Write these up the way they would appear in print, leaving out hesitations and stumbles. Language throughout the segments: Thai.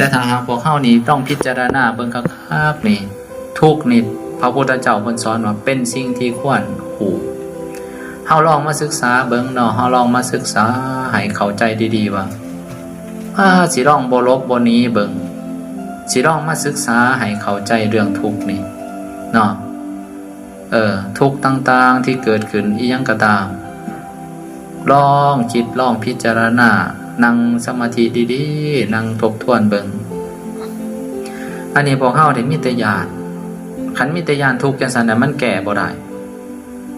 แต่ถ้าหากพวกเฮานี่ต้องพิจารณาเบิ่งคักๆนี่ทุกข์นี่พระพุทธเจ้าเพิ่นสอนว่าเป็นสิ่งที่ควรคู่เฮาลองมาศึกษาเบิ่งเนาะเฮาลองมาศึกษาให้เข้าใจดีๆว่าสิลองบ่ลบบ่หนีเบิ่งสิลองมาศึกษาให้เข้าใจเรื่องทุกข์นี่เนาะทุกข์ต่างๆที่เกิดขึ้นอีหยังก็ตามลองคิดลองพิจารณานั่งสมาธิดีๆนั่งทบทวนเบิ่งอันนี้พวกเฮาได้มีแต่ญาณคันมีแต่ญาณทุกข์จังซั่นน่ะมันแก้บ่ได้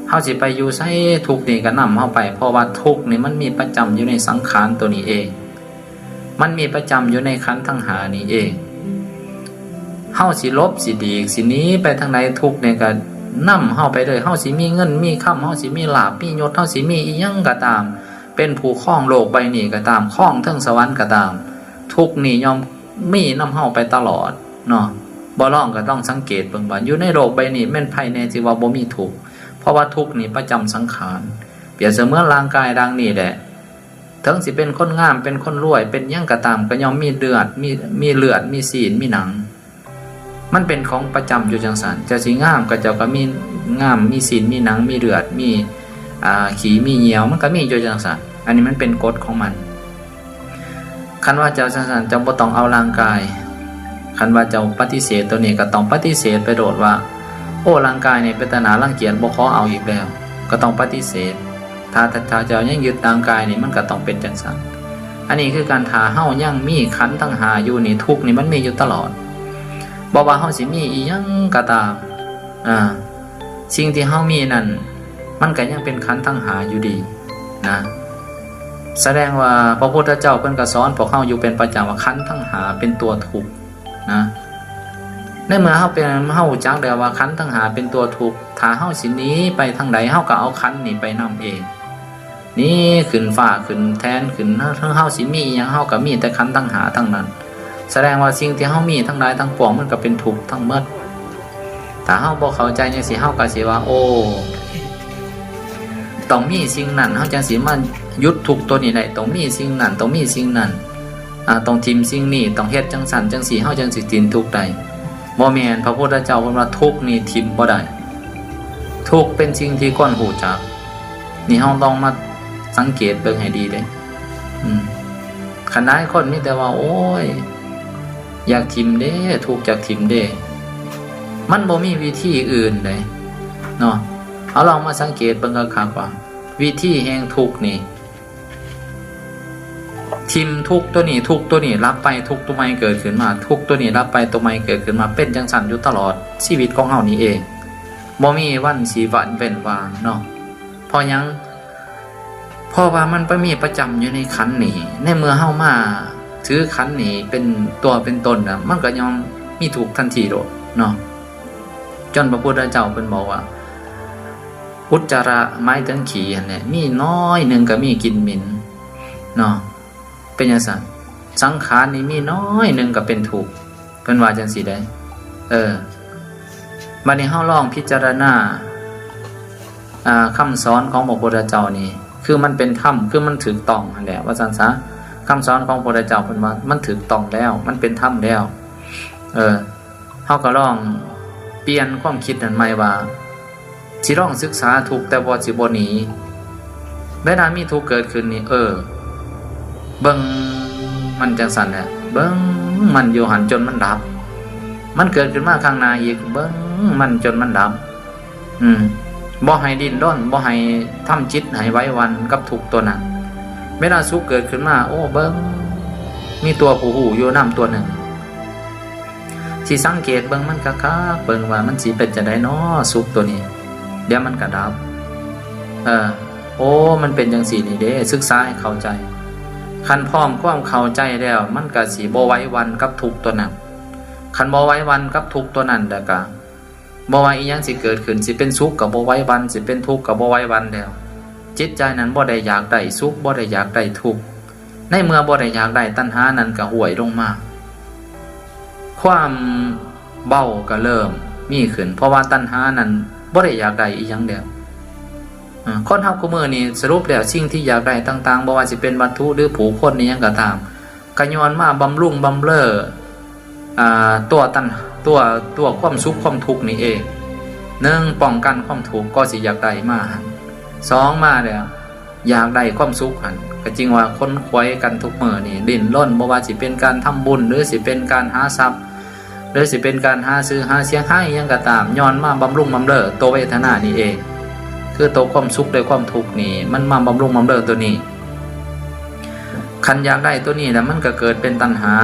เฮาสิไปอยู่ไสทุกข์นี่ก็นำเฮาไปเพราะว่าทุกข์นี่มันมีประจำอยู่ในสังขารตัวนี้เองมันมีประจำอยู่ในขันธ์ทั้งห้านี้เองเฮาสิลบสิดีสิหนีไปทางใดทุกข์นี่ก็นำเฮาไปเลยเฮาสิมีเงินมีค่ำเฮาสิมีลาภมียศเฮาสิมีอีหยังก็ตามเป็นผู้ครองโลกใบนี้ก็ตามครองเทิงสวรรค์ก็ตามทุกข์นี่ย่อมมีนำเฮาไปตลอดเนาะบ่ลองก็ต้องสังเกตเบิ่งว่าอยู่ในโลกใบนี้แม่นไผแน่สิว่าบ่มีทุกข์เพราะว่าทุกข์นี่ประจำสังขารเปรียบเสมือนร่างกายดังนี้แหละถึงสิเป็นคนงามเป็นคนรวยเป็นหยังก็ตามก็ย่อมมีเลือดมีเลือดมีศีลมีหนังมันเป็นของประจำอยู่จังซั่นจะสิงามก็เจ้าก็มีงามมีศีลมีหนังมีเลือดมีขี้มีเหนียวมันก็มีอยู่จังซั่นอันนี้มันเป็นกฎของมันคันว่าเจ้าจังซั่นเจ้าบ่ต้องเอาร่างกายคันว่าเจ้าปฏิเสธตัวนี้ก็ต้องปฏิเสธไปโดดว่าโอ้ร่างกายนี่เป็นตาหนารังเกียจบ่ขอเอาอีกแล้วก็ต้องปฏิเสธถ้าเจ้ายังยึดร่างกายนี่มันก็ต้องเป็นจังซั่นอันนี้คือการถ้าเฮายังมีขันธ์ทั้ง5อยู่นี่ทุกข์นี่มันมีอยู่ตลอดบ่ว่าเฮาสิมีอีหยังก็ตามสิ่งที่เฮามีนั่นมันก็ยังเป็นขันธ์ทั้ง5อยู่ดีนะแสดงว่าพระพุทธเจ้าเพิ่นก็สอนพวกเฮาอยู่เป็นประจำว่าขันธ์ทั้ง5เป็นตัวทุกข์นะในเมื่อเฮาเป็นเฮารู้จักแล้วว่าขันธ์ทั้ง5เป็นตัวทุกข์ถ้าเฮาสิหนีไปทางใดเฮาก็เอาขันธ์นี้ไปนำเองนี่ขึ้นฟ้าขึ้นแทนขึ้นเฮาสิมีอีหยังเฮาก็มีแต่ขันธ์ทั้ง5ทั้งนั้นแสดงว่าสิ่งที่เฮามีทั้งหลายทั้งปวงมันก็เป็นทุกข์ทั้งหมดถ้าเฮาบ่เข้าใจจังซี่เฮาก็สิว่าโอ้ต้องมีสิ่งนั้นเฮาจังสิมาหยุดทุกข์ตัวนี้ได้ต้องมีสิ่งนั้นต้องมีสิ่งนั้นต้องทิ่มสิ่งนี้ต้องเฮ็ดจังซั่นจังซี่เฮาจังสิสิ้นทุกข์ได้บ่แม่นพระพุทธเจ้าเพิ่นว่าทุกข์นี่ทิ่มบ่ได้ทุกข์เป็นสิ่งที่ควรรู้จักนี่เฮาต้องมาสังเกตเบิ่งให้ดีเด้ขณะคนมีแต่ว่าโอ้ยอยากทิ่มเด้ทุกข์จากทิ่มเด้มันบ่มีวิธีอื่นเลยเนาะเอาลองมาสังเกตเบิ่งคักๆว่าวิธีแห่งทุกข์นี่ทิมทุกตัวนี้ทุกตัวนี้รับไปทุกตัวใหม่เกิดขึ้นมาทุกตัวนี้รับไปตัวใหม่เกิดขึ้นมาเป็นจังซั่นอยู่ตลอดชีวิตของเฮานี่เองบ่มีวันสิวันเว้นว่างเนาะเพราะหยังเพราะว่ามันไปมีประจำอยู่ในขันธ์นี้ในเมื่อเฮามาถือขันธ์นี้เป็นตัวเป็นตนน่ะมันก็ย่อมมีทุกข์ทันทีโดดเนาะจนพระพุทธเจ้าเพิ่นบอกว่าอุจจาระหมายถึงขี้นั่นแหละมีน้อยนึงก็มีกลิ่นเหม็นเนาะเป็นจังซั่นสังขารนี่มีน้อยนึงก็เป็นทุกข์เพิ่นว่าจังซี่ได้บัดนี้เฮาลองพิจารณาคำสอนของพระพุทธเจ้านี่คือมันเป็นธรรมคือมันถูกต้องนั่นแหละว่าซั่นซะคำสอนของพระพุทธเจ้าเพิ่นว่ามันถูกต้องแล้วมันเป็นธรรมแล้วเฮาก็ลองเปลี่ยนความคิดนั้นใหม่ว่าสิลองศึกษาทุกข์แต่บ่สิบ่หนีเวลามีทุกข์เกิดขึ้นนี่เบิ่งมันจังซั่นแหละเบิ่งมันอยู่หันจนมันดับมันเกิดขึ้นมาข้างหน้าอีกเบิ่งมันจนมันดับบ่ให้ดิ้นรนบ่ให้ทำจิตให้ไว้วันกับทุกข์ตัวนั้นเวลาสุขเกิดขึ้นมาโอ้เบิ่งมีตัวผู้หูอยู่นำตัวหนึ่งสิสังเกตเบิ่งมันคักๆเบิ่งว่ามันสิเป็นจังได๋น้อสุขตัวนี้เดี๋ยวมันก็ดับโอ้มันเป็นจังซี่นี่เด้ศึกษาให้เข้าใจคันพร้อมความเข้าใจแล้วมันก็สิบ่ไว้วันกับทุกข์ตัวนั้นคันบ่ไว้วันกับทุกข์ตัวนั้นแล้วก็บ่ว่าอีหยังสิเกิดขึ้นสิเป็นสุขก็บ่ไว้วันสิเป็นทุกข์ก็บ่ไว้วันแล้วจิตใจนั้นบ่ได้อยากได้สุขบ่ได้อยากได้ทุกข์ในเมื่อบ่ได้อยากได้ตัณหานั้นก็ห่วยลงมาความเบาก็เริ่มมีขึ้นเพราะว่าตัณหานั้นบ่ได้อยากได้อีหยังแล้วคนเฮาคุมื้อนี้สรุปแล้วสิ่งที่อยากได้ต่างๆบ่ว่าสิเป็นวัตถุหรือผู้คนนี่หยังก็ตาม กะย้อนมาบำรุงบำเรอตัวความสุขความทุกข์นี่เอง1ป้องกันความทุกข์ก็สิอยากได้มา2มาแล้วอยากได้ความสุขหันก็จริงว่าคนควยกันทุกมื้อนี่ดิ้นรนบ่ว่าสิเป็นการทำบุญหรือสิเป็นการหาทรัพย์หรือสิเป็นการหาซื้อหาเสียงให้หยังก็ตามย้อนมาบำรุงบำเรอตัวเวทนานี่เองคือตัวความสุขด้วยความทุกข์นี่มันมาบำรุงบำเรอตัวนี้คันอยากได้ตัวนี้แล้วมันก็เกิดเป็นตัณหา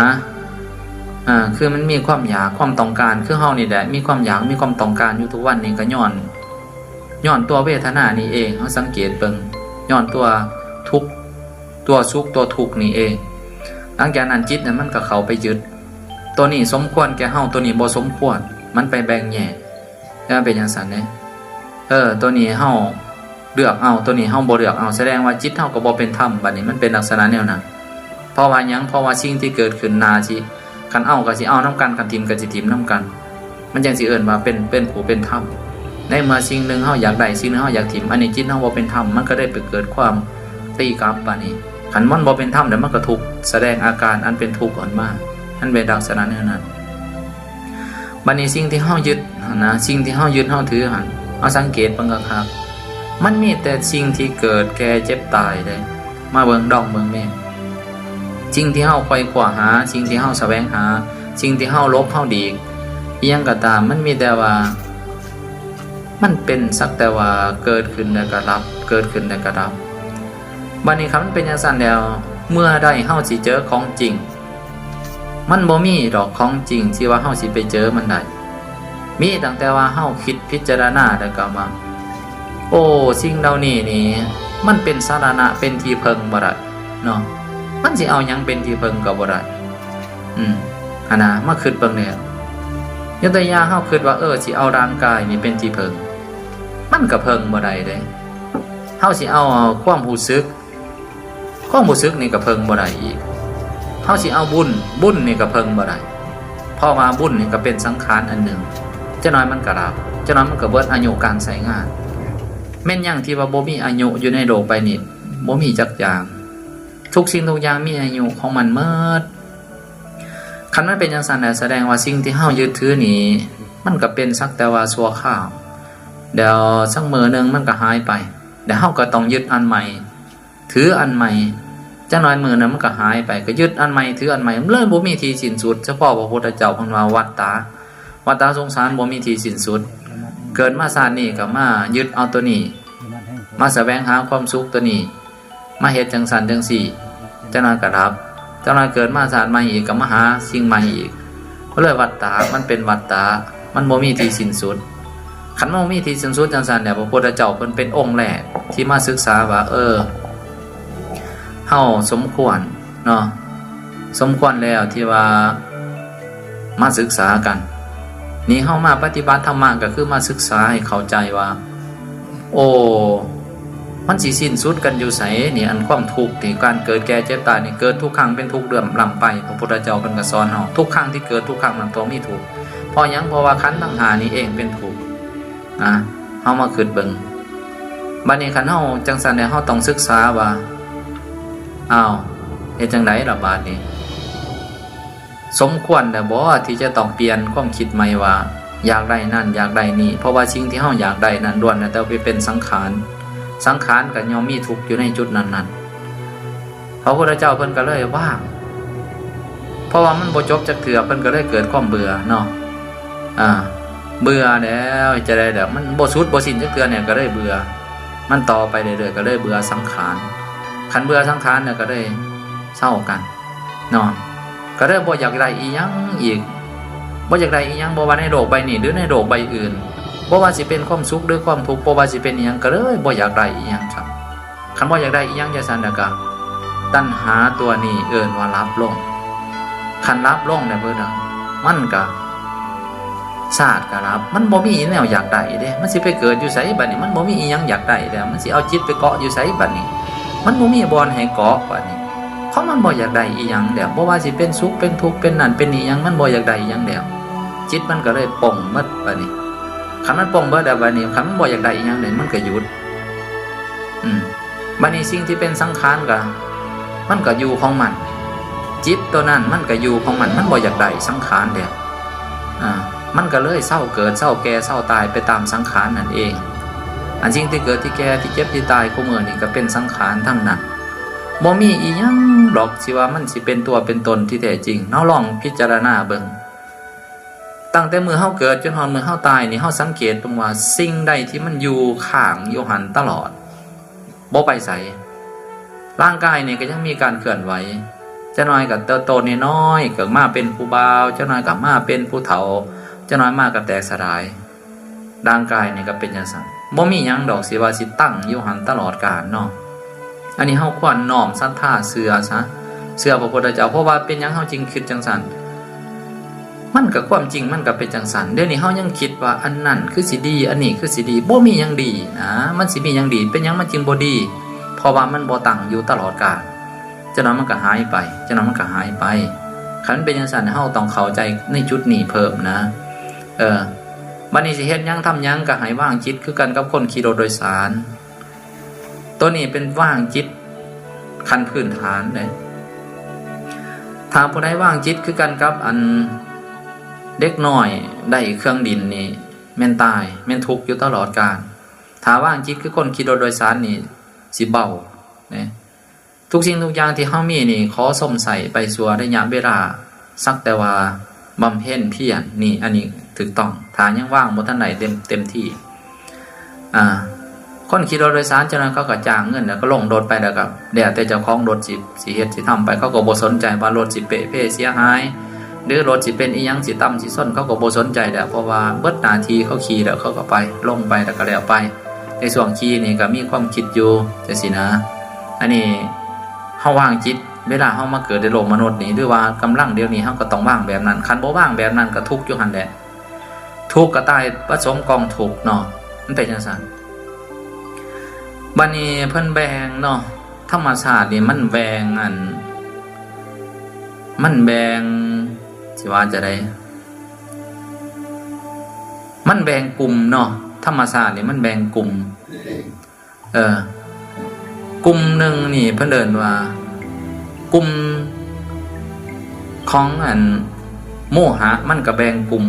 คือมันมีความอยากความต้องการคือเฮานี่แหละมีความอยากมีความต้องการอยู่ทุกวันนี้ก็ย้อนตัวเวทนานี่เองเฮาสังเกตเบิ่งย้อนตัวทุกข์ตัวสุขตัวทุกข์นี่เองหลังจากนั้นจิตเนี่ยมันก็เข้าไปยึดตัวนี้สมควรแก่เฮาตัวนี้บ่สมควรมันไปแบ่งแยกแล้วเป็นจังซั่นเด้ตัวนี้เฮาเลือกเอาตัวนี้เฮาบ่เลือกเอาแสดงว่าจิตเฮาก็บ่เป็นธรรมบัดนี้มันเป็นลักษณะแนวนั้นเพราะว่าหยังเพราะว่าสิ่งที่เกิดขึ้นนาสิคันเอาก็สิเอานำกันคันทิมก็สิทิมนำกันมันจังสิเอิ้นว่าเป็นผู้เป็นธรรมในเมื่อสิ่งหนึ่งเฮาอยากได้สิ่งหนึ่งเฮาอยากทิมอันนี้จิตเฮาบ่เป็นธรรมมันก็ได้ไปเกิดความตีกลับบัดนี้คันมันบ่เป็นธรรมเดี๋ยวมันก็ทุกข์แสดงอาการอันเป็นทุกข์ออกมาอันเป็นลักษณะแนวนั้นบัดนี้สิ่งที่เฮายึดนะสิ่งที่เฮายึดเฮาถือหั่นเอาสังเกตเบิ่งครับมันมีแต่สิ่งที่เกิดแก่เจ็บตายได้มาเบิ่งดองเบิ่งแม่สิ่งที่เฮาไขว่คว้าหาสิ่งที่เฮาแสวงหาสิ่งที่เฮาลบเฮาดีอีหยังก็ตามมันมีแต่ว่ามันเป็นสักแต่ว่าเกิดขึ้นแล้วก็รับเกิดขึ้นแล้วก็รับบัดนี้ครับมันเป็นจังซั่นแล้วเมื่อใดเฮาสิเจอของจริงมันบ่มีดอกของจริงที่ว่าเฮาสิไปเจอมันได้มีตั้งแต่ว่าเฮาคิดพิจารณาแล้วก็ว่าโอ้สิ่งเหล่านี้นี่มันเป็นสาระเป็นที่เพิงบ่ได้เนาะมันสิเอาหยังเป็นที่เพิงก็บ่ได้อันน่ะมาคิดเบิ่งแล้วยกตัวอย่างเฮาคิดว่าสิเอาร่างกายนี่เป็นที่เพิงมันก็เพิงบ่ได้เด้เฮาสิเอาความรู้สึกนี่ก็เพิงบ่ได้อีกเฮาสิเอาบุญนี่ก็เพิงบ่ได้เพราะว่าบุญนี่ก็เป็นสังขารอันหนึ่งจักหน่อยมันก็รับจักหน่อยมันก็เบิดอายุการใช้งานแม่นหยังที่ว่าบ่มีอายุอยู่ในโลกใบนี้บ่มีจักอย่างทุกสิ่งทุกอย่างมีอายุของมันหมดคันมันเป็นจังซั่นแสดงว่าสิ่งที่เฮายึดถือนี่มันก็เป็นสักแต่ว่าชั่วคราวเดี๋ยวสักมื้อนึงมันก็หายไปเดี๋ยวเฮาก็ต้องยึดอันใหม่ถืออันใหม่จักหน่อยมื้อนั้นมันก็หายไปก็ยึดอันใหม่ถืออันใหม่มันเลยบ่มีที่สิ้นสุดเฉพาะพระพุทธเจ้าเพิ่นว่าวัฏฏะสงสารบ่มีที่สิ้นสุดเกิดมาชาตินี้ก็มายึดเอาตัวนี้มาแสวงหาความสุขตัวนี้มาเฮ็ดจังซั่นจังซี่จักหน่อยก็รับจักหน่อยเกิดมาชาติใหม่อีกก็มาหาสิ่งใหม่อีกก็เลยวัฏฏะมันเป็นวัฏฏะมันบ่มีที่สิ้นสุดคันบ่มีที่สิ้นสุดจังซั่นเนี่ยพระพุทธเจ้าเพิ่นเป็นองค์แรกที่มาศึกษาว่าเฮาสมควรเนาะสมควรแล้วที่ว่ามาศึกษากันนี่เฮามาปฏิบัติธรรมะก็คือมาศึกษาให้เข้าใจว่าโอ้มันสิสิ้นสุดกันอยู่ไสนี่อันความทุกข์ที่การเกิดแก่เจ็บตายนี่เกิดทุกครั้งเป็นทุกข์เรื่อมลำไปพระพุทธเจ้าเพิ่นก็สอนเฮาทุกครั้งที่เกิดทุกครั้งนั้นต้องมีทุกข์เพราะหยังเพราะว่าขันธ์ทั้งห้านี้เองเป็นทุกข์เฮามาคิดเบิ่งบัดนี้คันเฮาจังซั่นแล้วเฮาต้องศึกษาว่าเฮ็ดจังได๋ล่ะบาดนี้สมควรแต่บ่ที่จะต้องเปลี่ยนความคิดใหม่ว่าอยากได้นั่นอยากได้นี่เพราะว่าสิ่งที่เฮาอยากได้นั้นล้วนแต่ไปเป็นสังขารก็ย่อมมีทุกข์อยู่ในจุดนั้นพระพุทธเจ้าเพิ่นก็เลยว่างเพราะว่ามันบ่จบจักเทื่อเพิ่นก็เลยเกิดความเบื่อเนาะเบื่อแล้วจะได้แบบมันบ่สุดบ่สิ้นจักเทื่อเนี่ยก็เลยเบื่อมันต่อไปเรื่อยๆก็เลยเบื่อสังขารคันเบื่อสังขารเนี่ยก็เลยเศร้ากันเนาะก็เลยบ่อยากได้อีหยังอีกบ่อยากได้อีหยังบ่ว่าในโลกใบนี้หรือในโลกใบอื่นบ่ว่าสิเป็นความสุขหรือความทุกข์บ่ว่าสิเป็นอีหยังก็เลยบ่อยากได้อีหยังครับคันบ่อยากได้อีหยังจังซั่นน่ะก็ตัณหาตัวนี้เอิ้นว่ารับลงคันรับลงเนี่ยเพิ่นมันก็ชาติก็รับมันบ่มีแนวอยากได้เด้มันสิไปเกิดอยู่ไสบัดนี้มันบ่มีอีหยังอยากได้แล้วมันสิเอาจิตไปเกาะอยู่ไสบัดนี้มันบ่มีบ่อนให้เกาะบัดนี้เพราะมันบ่อยากได้อีหยังแล้วบ่ว่าสิเป็นสุขเป็นทุกข์เป็นนั่นเป็นนี่หยังมันบ่อยากได้อีหยังแล้วจิตมันก็เลยป่งหมดบัดนี้คันมันป่งเบิดแล้วบัดนี้คันมันบ่อยากได้อีหยังเลยมันก็หยุดบัดนี้สิ่งที่เป็นสังขารก็มันก็อยู่ของมัน จิตตัวนั้นมันก็อยู่ของมันบ่อยากได้สังขารแล้วมันก็เลยเศร้าเกิดเศร้าแก่เศร้าตายไปตามสังขารนั่นเองอันจริงที่เกิดที่แก่ที่เจ็บที่ตายคู่มือนี่ก็เป็นสังขารทั้งนั้นบ่มีอีหยังหรอกสิว่ามันสิเป็นตัวเป็นตนที่แท้จริงเฮาลองพิจารณาเบิ่งตั้งแต่มือเฮาเกิดจนฮอดมือเฮาตายนี่เฮาสังเกตตรงว่าสิ่งใดที่มันอยู่ข้างอยู่หันตลอดบ่ไปไสร่างกายนี่ก็ยังมีการเคลื่อนไหวจะน้อยก็เติบโตน้อยๆก็มาเป็นผู้บ่าวจะน้อยก็มาเป็นผู้เฒ่าจะน้อยมาก็แตกสลายร่างกายนี่ก็เป็นจังซั่นบ่มีหยังดอกสิว่าสิตั้งอยู่หันตลอดกาลเนาะอันนี้เฮาควรน้อมศรัทธาเชื่อซะเชื่อพระพุทธเจ้าเพราะว่าเป็นหยังเฮาจึงคิดจังซั่นมันก็ความจริงมันก็เป็นจังซั่นเดี๋ยวนี้เฮายังคิดว่าอันนั้นคือสิดีอันนี้คือสิดีบ่มีหยังดีนะมันสิมีหยังดีเป็นหยังมันจึงบ่ดีเพราะว่ามันบ่ตั้งอยู่ตลอดกาลจังนั้นมันก็หายไปจังนั้นมันก็หายไปคันเป็นจังซั่นเฮาต้องเข้าใจในจุดนี้เพิ่มนะบัดนี้สิเฮ็ดหยังทำหยังก็ให้ว่างจิตคือกันกับคนขี่รถโดยสารตัวนี้เป็นว่างจิตขั้นพื้นฐานเลยถ้าผู้ใดว่างจิตคือกันกับอันเด็กน้อยได้เครื่องดินนี่แม่นตายแม่นทุกข์อยู่ตลอดกาลถ้าว่างจิตคือคนขี่รถโดยสารนี่สิเบาเนี่ยทุกสิ่งทุกอย่างที่เฮามีนี่ขอสมใส่ไปสัวได้ยามเวลาสักแต่ว่าบำเพ็ญเพียรนี่อันนี้ถูกต้องถ้ายังว่างบ่ทันได้เต็มที่คนขี่รถโดยสารเจ้านั้นเขาก็จ้างเงินแล้วก็ลงรถไปแล้วก็เดี๋ยวแต่เจ้าของรถสิเฮ็ดสิทำไปเขาก็บ่สนใจว่ารถสิเปะเพเสียหายหรือรถสิเป็นอีหยังสิต่ำสิส้นเขาก็บ่สนใจแล้วเพราะว่าเบิดหน้าที่เขาขี่แล้วเขาก็ไปลงไปแล้วก็แล้วไปในส่วนขี่นี่ก็มีความคิดอยู่จังซี่นะอันนี้เฮาว่างจิตเวลาเฮามาเกิดในโลกมนุษย์นี่หรือว่ากำลังเดี๋ยวนี้เฮาก็ต้องว่างแบบนั้นคันบ่ว่างแบบนั้นก็ทุกข์อยู่หั่นแหละทุกข์ก็ตายผสมกองทุกข์เนาะมันเป็นจังซั่นบัดนี้เพิ่นแบ่งเนาะธรรมชาตินี่มันแบ่งสิว่าจะได้มันแบ่งกลุ่มเนาะธรรมชาตินี่มันแบ่งกลุ่มกลุ่มหนึ่งนี่เพิ่นเดินว่ากลุ่มของโมหะมันก็แบ่งกลุ่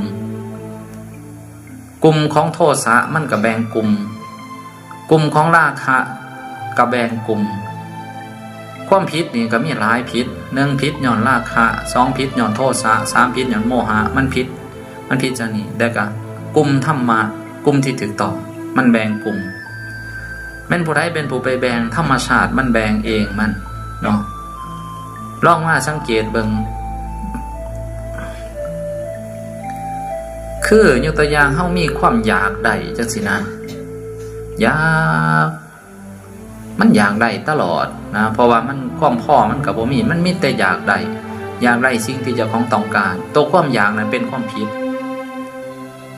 มของโทสะมันก็แบ่งกลุ่มของราคะก็แบ่งกลุ่มความผิดนี่ก็มีหลายผิด1ผิดย้อนราคะ2ผิดย้อนโทสะ3ผิดย้อนโมหะมันผิดจังนี้แต่ก็กลุ่มธรรมะกลุ่มที่ถูกต้องมันแบ่งกลุ่มแม่นผู้ใดเป็นผู้ไปแบ่งธรรมชาติมันแบ่งเองมันเนาะลองมาสังเกตเบิ่งคือยกตัวอย่างเฮามีความอยากได้จังซี่นะอยากได้ตลอดนะเพราะว่ามันความพอมันก็บ่มีมันมีแต่อยากได้สิ่งที่เจ้าของต้องการตัวความอยากนั้นเป็นความผิด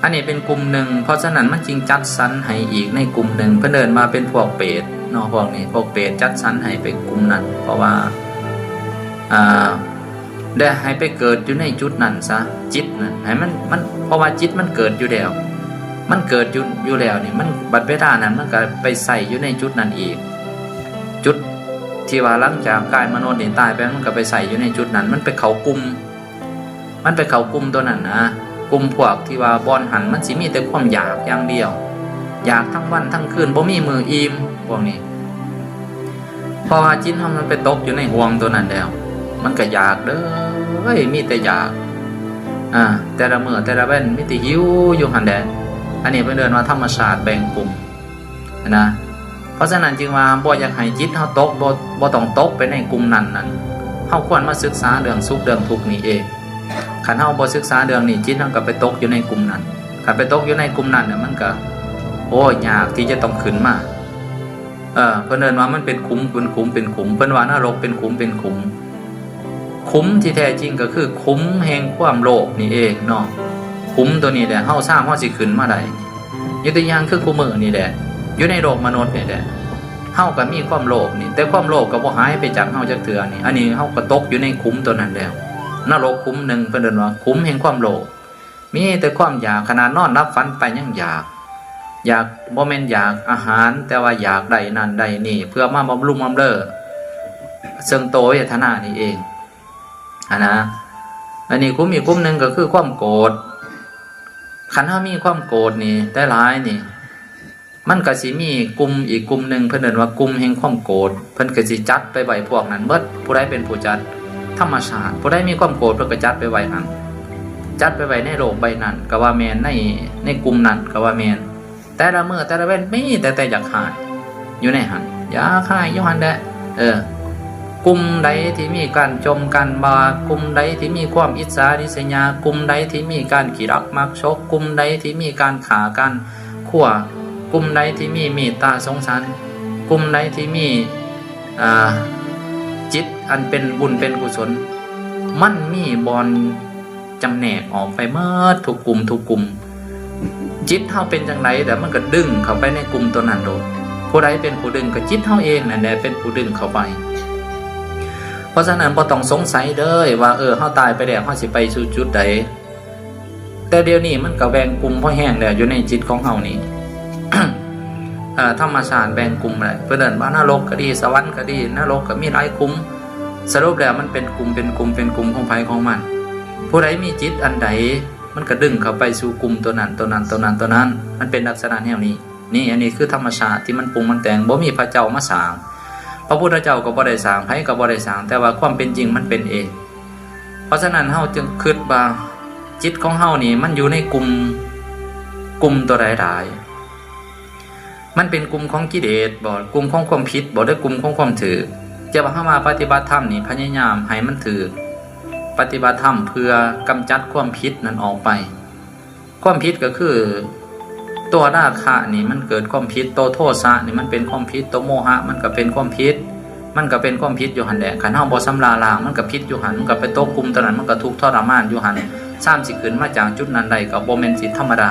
อันนี้เป็นกลุ่มหนึ่งเพราะฉะนั้นมันจึงจัดสรรให้อีกในกลุ่มหนึ่งเพิ่นเดินมาเป็นพวกเปรตเนาะพวกเปรตจัดสรรให้ไปกลุ่มนั้นเพราะว่าได้ให้ไปเกิดอยู่ในจุดนั้นซะจิตนั่นให้มันเพราะว่าจิตมันเกิดอยู่แล้วมันเกิดอยู่แล้วนี่มันบัดเวลานั้นมันก็ไปใส่อยู่ในจุดนั้นอีกจุดที่ว่าหลังจากกายมนุษย์นี่ตายไปมันก็ไปใส่อยู่ในจุดนั้นมันไปเข้ากลุ่มตัวนั้นนะกลุ่มพวกที่ว่าบอนหันมันสิมีแต่ความอยากอย่างเดียวอยากทั้งวันทั้งคืนบ่มีมืออิ่มพวกนี้เพราะว่าจิตมันไปตกอยู่ในห่วงตัวนั้นแล้วมันก็อยากเด้อมีแต่อยากแต่ละมื้อแต่ละวันมีแต่หิวอยู่หั่นแหละอันนี้เพิ่นเดินว่าธรรมชาติแบ่งกลุ่มนะเพราะฉะนั้นจึงว่าบ่อยากให้จิตเฮาตกบ่ต้องตกไปในกลุ่มนั้นเฮาควรมาศึกษาเรื่องสุขเรื่องทุกข์นี่เองคันเฮาบ่ศึกษาเรื่องนี้จิตมันก็ไปตกอยู่ในกลุ่มนั้นคันไปตกอยู่ในกลุ่มนั้นเนี่ยมันก็ยากที่จะต้องขึ้นมาเพิ่นเดินว่ามันเป็นขุมเพิ่นว่านรกเป็นขุมขุมที่แท้จริงก็คือขุมแห่งความโลภนี่เองเนาะขุมตัวนี้แหละเฮาสร้างเฮาสิขึ้นมาได้ยกตัวอย่างคือคู่มือนี่แหละอยู่ในโลกมนุษย์นี่แหละเฮาก็มีความโลภนี่แต่ความโลภก็บ่หายไปจากเฮาจักเทื่อนี่อันนี้เฮาก็ตกอยู่ในขุมตัวนั้นแล้วนรกขุมหนึ่งเพิ่นเรียกว่าขุมแห่งความโลภมีแต่ความอยากขนาดนอนรับฝันไปยังอยากบ่แม่นอยากอาหารแต่ว่าอยากได้นั่นได้นี่เพื่อมาบำรุงบำเรอเชิงโตเวทนานี่เอง นะอันนี้กลุ่มอีกกลุ่มหนึ่งก็คือความโกรธขันถ้ามีความโกรธนี่ได้ร้ายนี่มันก็สิมีกลุ่มอีกกลุ่มหนึ่งเพิ่นเรียกว่ากลุ่มแห่งความโกรธเพิ่นก็สิจัดไปไว้พวกนั้นเบิดผู้ใดเป็นผู้จัดธรรมชาติผู้ใดมีความโกรธเพิ่นก็จัดไปไว้หั่นจัดไปไว้ในโลกใบนั้นก็ว่าแม่นในกลุ่มนั้นก็ว่าแม่นแต่ละมื้อแต่ละเว้นมีแต่อยากหายอยู่ในหั่นอยากหายอยู่หั่นแหละกลุ่มใดที่มีการจมกันบากลุ่มใดที่มีความอิจฉาริษยากลุ่มใดที่มีการขี้รักมักชกกลุ่มใดที่มีการฆ่ากันคั่วกลุ่มใดที่มีเมตตาสงสารกลุ่มใดที่มีจิตอันเป็นบุญเป็นกุศลมันมีบอลจำแนกออกไปเมื่อทุกกลุ่มจิตเฮาเป็นจังไดแต่มันก็ดึงเข้าไปในกลุ่มตัวนั้นโดดผู้ใดเป็นผู้ดึงก็จิตเฮาเองนั่นแหละเป็นผู้ดึงเข้าไปเพราะฉะนั้นบ่ต้องสงสัยเด้อว่าเฮาตายไปแล้วเฮาสิไปสู่จุดใดแต่เดี๋ยวนี้มันก็แบ่งกลุ่มพอแห้งแล้วอยู่ในจิตของเฮานี่ ธรรมชาติแบ่งกลุ่มแหละเพื่อนว่านรกก็ดีสวรรค์ก็ดีนรกก็มีหลายกลุ่มสรุปแล้วมันเป็นกลุ่มของไผของมันผู้ใดมีจิตอันใดมันก็ดึงเข้าไปสู่กลุ่มตัวนั้นมันเป็นลักษณะแนวนี้นี่อันนี้คือธรรมชาติที่มันปรุงมันแต่งบ่มีพระเจ้ามาสร้างพระพุทธเจ้าก็บ่ได้สร้างไผก็บ่ได้สร้างแต่ว่าความเป็นจริงมันเป็นเองเพราะฉะนั้นเฮาจึงคิดว่าจิตของเฮานี่มันอยู่ในกลุ่มตัวใดๆมันเป็นกลุ่มของกิเลสบ่กลุ่มของความผิดบ่ได้กลุ่มของความถือจะว่าเฮามาปฏิบัติธรรมนี่พยายามให้มันถือปฏิบัติธรรมเพื่อกำจัดความผิดนั้นออกไปความผิดก็คือตัวราคะนี่มันเกิดความผิดตัวโทสะนี่มันเป็นความผิดตัวโมหะมันก็เป็นความผิดอยู่หั่นแหละคันเฮาบ่สำราล้างมันก็ผิดอยู่หั่นมันก็ไปตกกลุ่มตัวนั้นมันก็ทุกข์ทรมานอยู่หั่นซ้ำสิขึ้นมาจากจุดนั้นใดก็บ่แม่นสิธรรมดา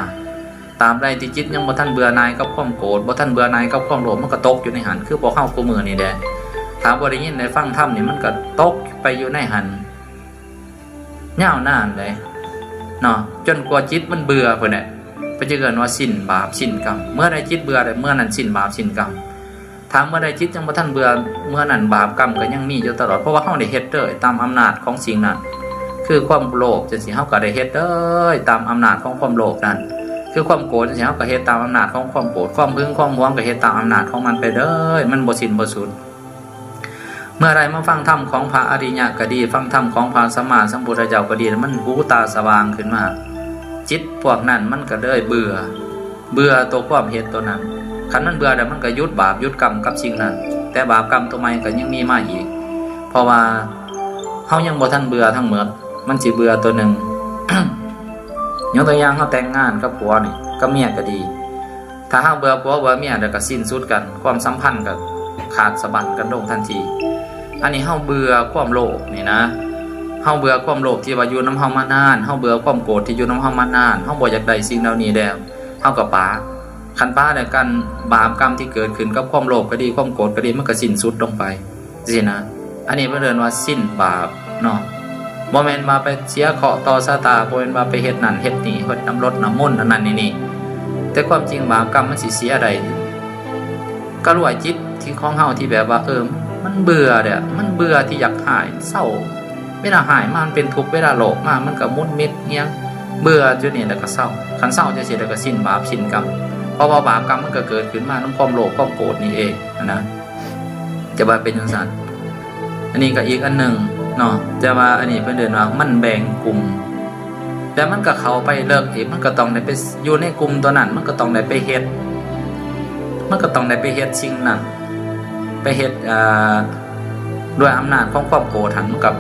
ตามใดที่จิตยังบ่ทันเบื่อหน่ายกับความโกรธบ่ทันเบื่อหน่ายกับความโลภมันก็ตกอยู่ในหันคือบ่เข้าคู่มือนี่แหละถ้าบ่ได้ยินได้ฟังธรรมนี่มันก็ตกไปอยู่ในหันยาวนานเลยเนาะจนกว่าจิตมันเบื่อพุ่นน่ะไปเจอกันว่าสิ้นบาปสิ้นกรรมเมื่อใดจิตเบื่อได้เมื่อนั้นสิ้นบาปสิ้นกรรมถ้าเมื่อใดจิตยังบ่ทันเบื่อเมื่อนั้นบาปกรรมก็ยังมีอยู่ตลอดเพราะว่าเฮาได้เฮ็ดเด้อตามอำนาจของสิ่งนั้นคือความโลภจังซี่เฮาก็ได้เฮ็ดเด้อตามอำนาจของความโลภนั้นคือความโกรธจังซี่เฮาก็เฮ็ดตามอำนาจของความโกรธความหึงความหวงก็เฮ็ดตามอำนาจของมันไปเด้อมันบ่สิ้นบ่สุดเมื่อไรมาฟังธรรมของพระอริยะก็ดีฟังธรรมของพระสัมมาสัมพุทธเจ้าก็ดีมันหูตาสว่างขึ้นมาจิตพวกนั้นมันก็เลยเบื่อตัวความเฮ็ดตัวนั้นคันมันเบื่อแล้วมันก็หยุดบาปหยุดกรรมกับสิ่งนั้นแต่บาปกรรมตัวใหม่ก็ยังมีมาอีกเพราะว่าเฮายังบ่ทันเบื่อทั้งหมดมันสิเบื่อตัวหนึ่ง ยกตัวอย่างเฮาแต่งงานกับผัวนี่กับเมียก็ดีถ้าเฮาเบื่อผัวเบื่อเมียแล้วก็สิ้นสุดกันความสัมพันธ์ก็ขาดสะบั้นกันลงทันทีอันนี้เฮาเบื่อความโลภนี่นะเฮาเบื่อความโลภที่ว่าอยู่นำเฮามานานเฮาเบื่อความโกรธที่อยู่นำเฮามานานเฮาบ่อยากได้สิ่งเหล่านี้แล้วเฮาก็ปาคันปาแล้วกันบาปกรรมที่เกิดขึ้นกับความโลภก็ดีความโกรธก็ดีมันก็สิ้นสุดลงไปสินะอันนี้เพิ่นเรียกว่าสิ้นบาปเนาะบ่แม่นมาไปเสียเคราะห์ต่อชะตาบ่แม่นว่าไปเฮ็ดนั่นเฮ็ดนี่เฮ็ดน้ำรดน้ำมนต์นั่นนี่แต่ความจริงบาปกรรมมันสิเสียใดก็รู้ว่าจิตที่ของเฮาที่แบบว่ามันเบื่อเด้อมันเบื่อที่อยากหายเศร้าเวลาหายมามันเป็นทุกข์เวลาโลภมามันก็มุนมิดเงี้ยเบื่อจุดนี้แล้วก็เศร้าคันเศร้าจะสิแล้วก็สิ้นบาปสิ้นกรรมเพราะว่าบาปกรรมมันก็เกิดขึ้นมานำความโลภความโกรธนี่เองนะจะว่าเป็นจังซั่นอันนี้ก็อีกอันนึงเนาะแต่ว่าอันนี้เพิ่นเดินว่ามันแบ่งกลุ่มแต่มันก็เข้าไปเลิกอีกมันก็ต้องได้ไปอยู่ในกลุ่มตัวนั้นมันก็ต้องได้ไปเฮ็ดสิ่งนั้นไปเฮ็ดด้วยอำนาจของความโกรธหันกับ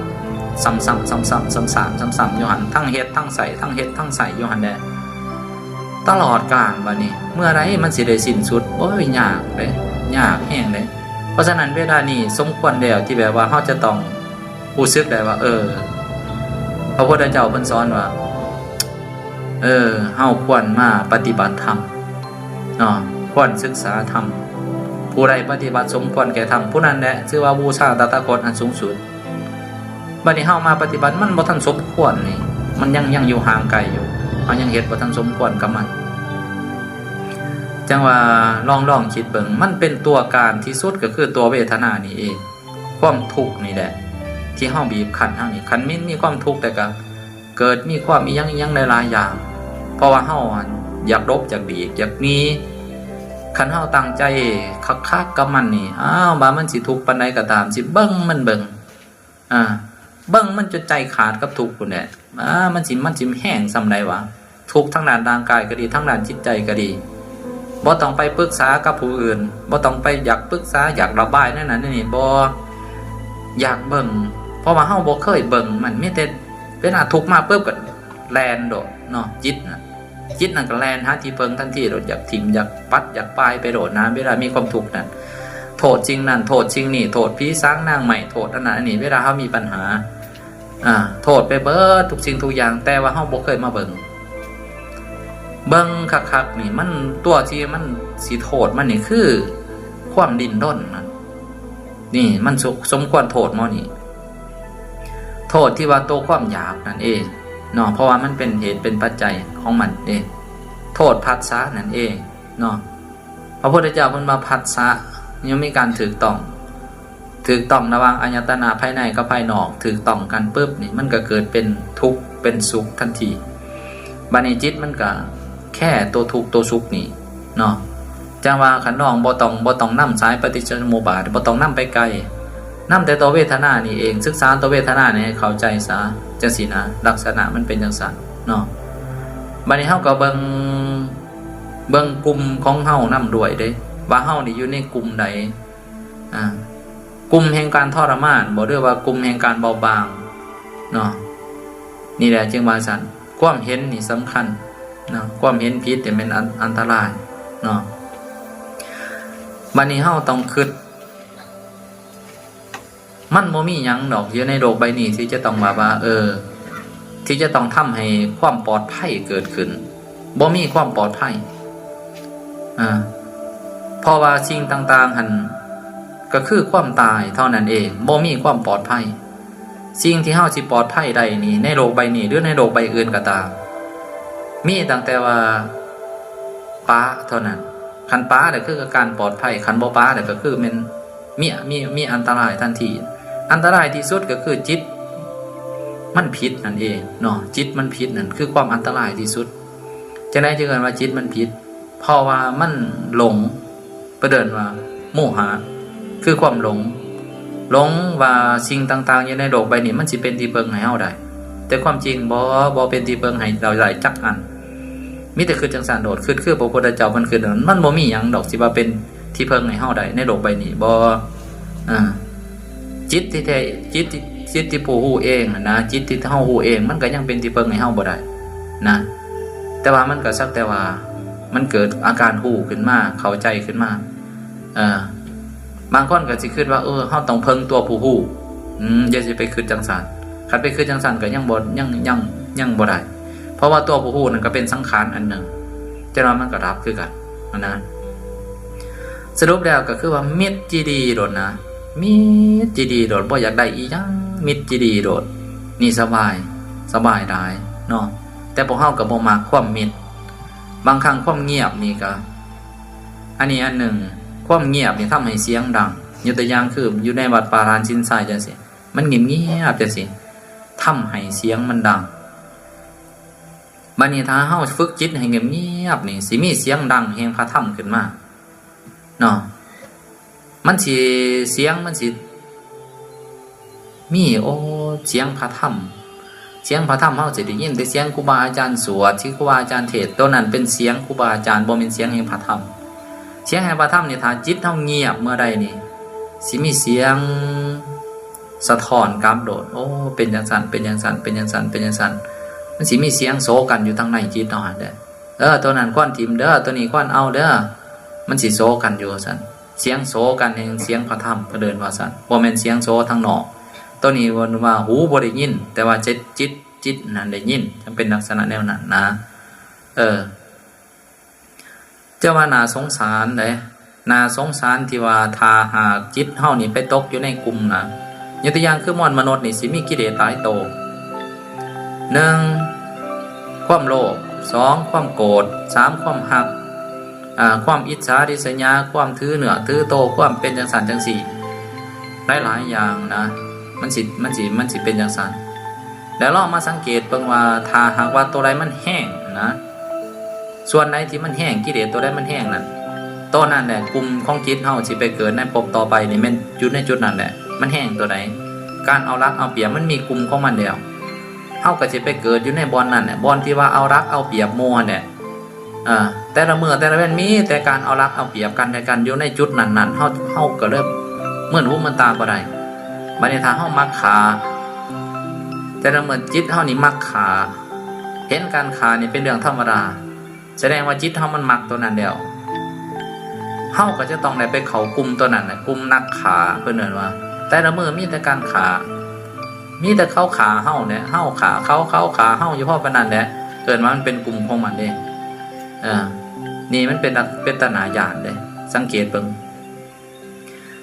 ซ้ำอยู่หันทั้งเฮ็ดทั้งใส่ทั้งเฮ็ดทั้งใส่อยู่หันแดตลอดกาลบัดนี้เมื่อไรมันสิได้สิ้นสุดโอ้ยยากเลยยากแห้งเลยเพราะฉะนั้นเวลานี้สมควรแล้วที่แบบว่าเฮาจะต้องรู้สึกได้ว่าพระพุทธเจ้าเพิ่นสอนว่าเฮาควรมาปฏิบัติธรรมเนาะควรศึกษาธรรมผู้ใดปฏิบัติสมควรแก่ธรรมผู้นั้นแหละชื่อว่าบูชาตถาคตอันสูงสุดบัดนี้เฮามาปฏิบัติมันบ่ทันสมควรนี่มันยังอยู่ห่างไกลอยู่เฮายังเฮ็ดบ่ทันสมควรกับมันจังว่าลองคิดเบิ่งมันเป็นตัวการที่สุดก็คือตัวเวทนานี่เองความทุกข์นี่แหละ ที่เฮาบีบคั้นเฮานี่คันมีความทุกข์แต่ก็เกิดมีความอีหยังหลายๆอย่างเพราะว่าเฮาอยากลบอยากดีอยากมีคันเฮาตั้งใจคักๆกับมันนี่บามันสิทุกข์ปานใดก็ตามสิเบิ่งมันเบิ่งเบิ่งมันจนใจขาดกับทุกข์พุ่นแหละมันสิแห้งส่ำใดวะทุกข์ทั้งด้านร่างกายก็ดีทั้งด้านจิตใจก็ดีบ่ต้องไปปรึกษากับผู้อื่นบ่ต้องไปอยากปรึกษาอยากระบายนั่นนี่บ่อยากเบิ่งเพราะว่าเฮาบ่เคยเบิ่งมันมีแต่เวลาทุกข์มาปุ๊บก็แล่นโดดเนาะจิตนั่นก็แล่นหาที่เพิ่งทันทีโดดอยากถิ่มอยากปัดอยากปายไปโดดน้ำเวลามีความทุกข์นั่นโทษจริงนั่นโทษจริงนี่โทษพี่สร้างนางใหม่โทษอันนั้นอันนี้เวลาเฮามีปัญหาโทษไปเบิดทุกสิ่งทุกอย่างแต่ว่าเฮาบ่เคยมาเบิ่งคักๆนี่มันตัวที่มันสิโทษมันนี่คือความดิ้นรนนั่นนี่มันสมควรโทษมอนี่โทษที่ว่าตัวความอยากนั่นเองเนาะเพราะว่ามันเป็นเหตุเป็นปัจจัยของมันเองโทษภัสสะนั่นเองเนาะพระพุทธเจ้าเพิ่นมาภัสสะยังมีการถูกต้องระหว่างอายตนะภายในกับภายนอกถูกต้องกันปุ๊บนี่มันก็เกิดเป็นทุกข์เป็นสุขทันทีบัดนี้จิตมันก็แค่ตัวทุกข์ตัวสุขนี่เนาะจังว่าขันน้องบ่ต้องนำสายปฏิจจสมุปบาทบ่ต้องนำไปไกลนำแต่ตัวเวทนานี่เองศึกษาตัวเวทนานี่ให้เข้าใจซะจังซี่นะลักษณะมันเป็นจังซั่นเนาะบัดนี้เฮาก็เบิ่งกลุ่มของเฮานำด้วยเด้ว่าเฮานี่อยู่ในกลุ่มใดกลุ่มแห่งการทรมานบ่หรือว่ากลุ่มแห่งการเบาบางเนาะนี่แหละจึงว่าซั่นความเห็นนี่สำคัญเนาะความเห็นผิดนี่เป็นอันตรายเนาะบัดนี้เฮาต้องคิดมันบ่มีหยังดอกอยู่ในโลกใบนี้ที่จะต้องว่าที่จะต้องทำให้ความปลอดภัยเกิดขึ้นบ่มีความปลอดภัยเพราะว่าสิ่งต่างๆหันก็คือความตายเท่านั้นเองบ่มีความปลอดภัยสิ่งที่เฮาสิปลอดภัยได้นี่ในโลกใบนี้หรือในโลกใบอื่นก็ตามมีตั้งแต่ว่าป้าเท่านั้นคันป้าเนี่ยคือการปลอดภัยคันบ่ป้าเนี่ยก็คือมันมีอันตรายทันทีอันตรายที่สุดก็คือจิตมันผิดนั่นเองเนาะจิตมันผิดนั่นคือความอันตรายที่สุดจะได้จะเกิดว่าจิตมันผิดเพราะว่ามันหลงประเดินว่าโมหะคือความหลงว่าสิ่งต่างๆอยู่ในโลกใบนี้มันสิเป็นที่เพิงให้เฮาได้แต่ความจริงบ่เป็นที่เพิงให้เราได้จักอันมีแต่คือจังสันโดดคือพระพุทธเจ้ามันคือมันบ่มีหยังดอกสิว่าเป็นที่เพิงให้เฮาได้ในโลกใบนี้บ่จิตที่แท้จิตที่ผู้ฮู้เองนะจิตที่เฮาฮู้เองมันก็ยังเป็นที่เพิงให้เฮาบ่ได้นะแต่ว่ามันก็สักแต่ว่ามันเกิดอาการฮู้ขึ้นมาเข้าใจขึ้นมาบางคนก็สิคิดว่าเฮาต้องเพิงตัวผู้ฮู้อย่าสิไปคิดจังซั่นคันไปคิดจังซั่นก็ยังบ่ได้เพราะว่าตัวผู้ฮู้นั่นก็เป็นสังขารอันหนึ่งจะว่ามันก็รับคือกันนะสรุปแล้วก็คือว่ามิตรจีดีโดดนะมิตรจีดีโดดบ่อยากได้อีหยังมิตรจีดีโดดนี่สบายได้เนาะแต่พวกเฮาก็บ่มักความมิตรบางครั้งความเงียบนี่ก็อันนี้อันหนึ่งความเงียบนี่ทำให้เสียงดังยกตัวอย่างคืออยู่ในวัดปาราณชินไซจังซี่มันเงียบจังซี่ทำให้เสียงมันดังบัดนี้ถ้าเฮาฝึกจิตให้เงียบๆนี่สิมีเสียงดังแห่งพระธรรมขึ้นมาเนาะมันสิเสียงมันสิมีเสียงพระธรรมเสียงพระธรรมเฮาสิได้ยินแต่เสียงครูบาอาจารย์สวดที่ครูบาอาจารย์เทศน์ตัวนั้นเป็นเสียงครูบาอาจารย์บ่แม่นเสียงแห่งพระธรรมเสียงแห่งพระธรรมนี่ถ้าจิตเฮาเงียบเมื่อใดนี่สิมีเสียงสะท้อนกลับโดดเป็นจังซั่นเป็นจังซั่นเป็นจังซั่นเป็นจังซั่นมันสิมีเสียงโศกันอยู่ทางในจิตเนาะเด้อตัวนั้นควันทิมเด้อตัวนี้ควันเอาเด้อมันสิโศกันอยู่ซั่นเสียงโศกันแห่งเสียงพระธรรมก็เดินว่าซั่นบ่แม่นเสียงโศทางนอกตัวนี้ว่าหูบ่ได้ยินแต่ว่าจิตนั่นได้ยินจังเป็นลักษณะแนวนั้นนะเจ้าว่าน่าสงสารเด้น่าสงสารที่ว่าถ้าหากจิตเฮานี่ไปตกอยู่ในกลุ่มนะยกตัวอย่างคือมนุษย์นี่สิมีกิเลสหลายโต1ความโลภ2ความโกรธ3ความหักความอิจฉาริษยาความถือเหนือถือโตความเป็นจังสันจังสี่หลายอย่างนะ มันสิเป็นจังซั่นแล้วลองมาสังเกตเบิ่งว่าถ้าหากว่าตัวใดมันแห้งนะส่วนไหนที่มันแห้งกิเลสตัวใดมันแห้งนั่นตัวนั้นแหละกลุ่มของจิตเฮาสิไปเกิดในภพต่อไปนี่แม่นอยู่ในจุดนั้นแหละมันแห้งตัวใดการเอารักเอาเปรียบมันมีกลุ่มของมันแล้วเฮาก็สิไปเกิดอยู่ในบ่อนนั้นน่ะบ่อนที่ว่าเอารักเอาเปรียบโมหั่นแหละแต่ละมื้อแต่ละเว้นมีแต่การเอารักเอาเปรียบกันในกันอยู่ในจุดนั้นๆเฮาก็เริ่มเหมือนหูมันตาบ่ได้บัดนี้ถ้าเฮามักขาแต่ละมื้อจิตเฮานี่มักขาเห็นการขานี่เป็นเรื่องธรรมดาแสดงว่าจิตเฮามันมักตัวนั้นแล้วเฮาก็จะต้องได้ไปเข้ากลุ่มตัวนั้นน่ะกลุ่มนักขาเพิ่นเอิ้นว่าแต่ละมื้อมีแต่การขามีแต่เขาขาเฮาเนี่ยเฮาขาเขาขาเฮาอยู่พอปานนั้นแหละเกิดมามันเป็นกลุ่มของมันเด้นี่มันเป็นตนาญาณเด้สังเกตเบิ่ง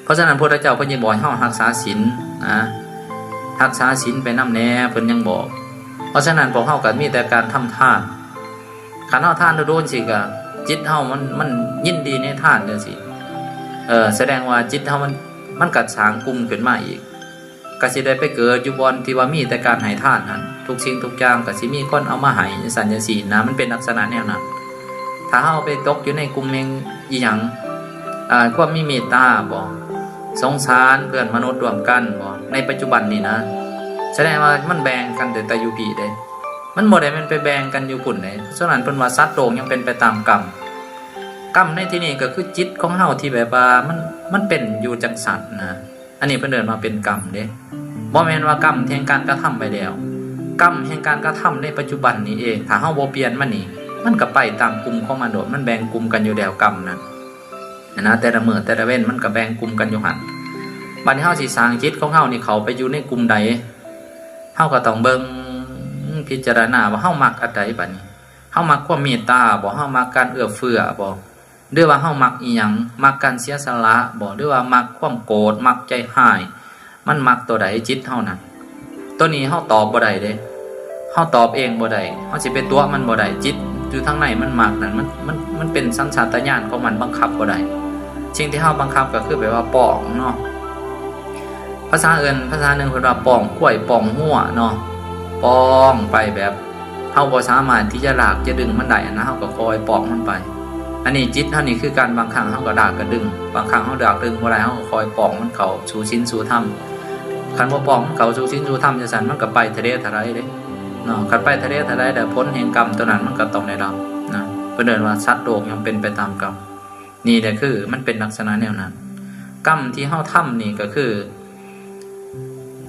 เพราะฉะนั้นพระพุทธเจ้าเพิ่นยังบอกให้เฮารักษาศีลนะรักษาศีลไปนำแน่เพิ่นยังบอกเพราะฉะนั้นพวกเฮาก็มีแต่การทำทานคันเฮาทานโดนสิก็จิตเฮามันยินดีในทานจังซี่แสดงว่าจิตเฮามันก็สร้างกลุ่มขึ้นมาอีกก็สิได้ไปเกิดอยู่บ่อนที่ว่ามีแต่การให้ทานนั่นทุกสิ่งทุกอย่างก็สิมีคนเอามาให้จังซั่นจังซี่นะมันเป็นลักษณะแนวนั้นถ้าเฮาไปตกอยู่ในกลุ่มแห่งอีหยังความมีเมตตาบ่สงสารเพื่อนมนุษย์ร่วมกันบ่ในปัจจุบันนี่นะแสดงว่ามันแบ่งกันแต่อยู่พี่เด้มันบ่ได้มันไปแบ่งกันอยู่พุ่นเด้ฉะนั้นเพิ่นว่าสัตว์โลกยังเป็นไปตามกรรมในที่นี้ก็คือจิตของเฮาที่แบบว่ามันเป็นอยู่จังซั่นนะอันนี้เพิ่นเดินมาเป็นกรรมเด้บ่แม่นว่ากรรมแห่งการกระทำไปแล้วกรรมแห่งการกระทำในปัจจุบันนี้เองถ้าเฮาบ่เปลี่ยนมันนี่มันก็ไปตามกลุ่มของมันโดดมันแบ่งกลุ่มกันอยู่แล้วกรรมนั้นนะแต่ละมื้อแต่ละเว้นมันก็แบ่งกลุ่มกันอยู่หั่นบัดนี้เฮาสิสร้างจิตของเฮานี่เข้าไปอยู่ในกลุ่มใดเฮาก็ต้องเบิ่งพิจารณาว่าเฮามักอันใดบัดนี้เฮามักความเมตตาบ่เฮามักการเอื้อเฟื้อบ่หรือว่าเฮามักอีหยังมักการเสียสละบ่หรือว่ามักความโกรธมักใจร้ายมันมักตัวใดจิตเฮานั้นตัวนี้เฮาตอบบ่ได้เด้เฮาตอบเองบ่ได้เฮาสิไปตัวมันบ่ได้จิตอยู่ทางในมันมักนั้นมันเป็นสัญชาตญาณของมันบังคับบ่ได้สิ่งที่เฮาบังคับก็คือแบบว่าป้องเนาะภาษาหนึ่งเพิ่นว่าป้องกล้วยป้องหัวเนาะป้องไปแบบเฮาบ่สามารถที่จะลากจะดึงมันได้นะเฮาก็คอยป้องมันไปอันนี้จิตเฮานี่คือการบางครั้งเฮาก็ลากก็ดึงบางครั้งเฮาลากดึงบ่ได้เฮาก็คอยป้องมันเข้าสู่ศีลสู่ธรรมคันบ่ป้องมันเข้าสู่ศีลสู่ธรรมจังซั่นมันก็ไปทะเลทลายเด้เนาะคันไปทะเลทลายแต่ผลแห่งกรรมตัวนั้นมันก็ต้องได้รับนะเพิ่นเรียกว่าสัตว์โลกยังเป็นไปตามกรรมนี่แหละคือมันเป็นลักษณะแนวนั้นกรรมที่เฮาทำนี่ก็คือ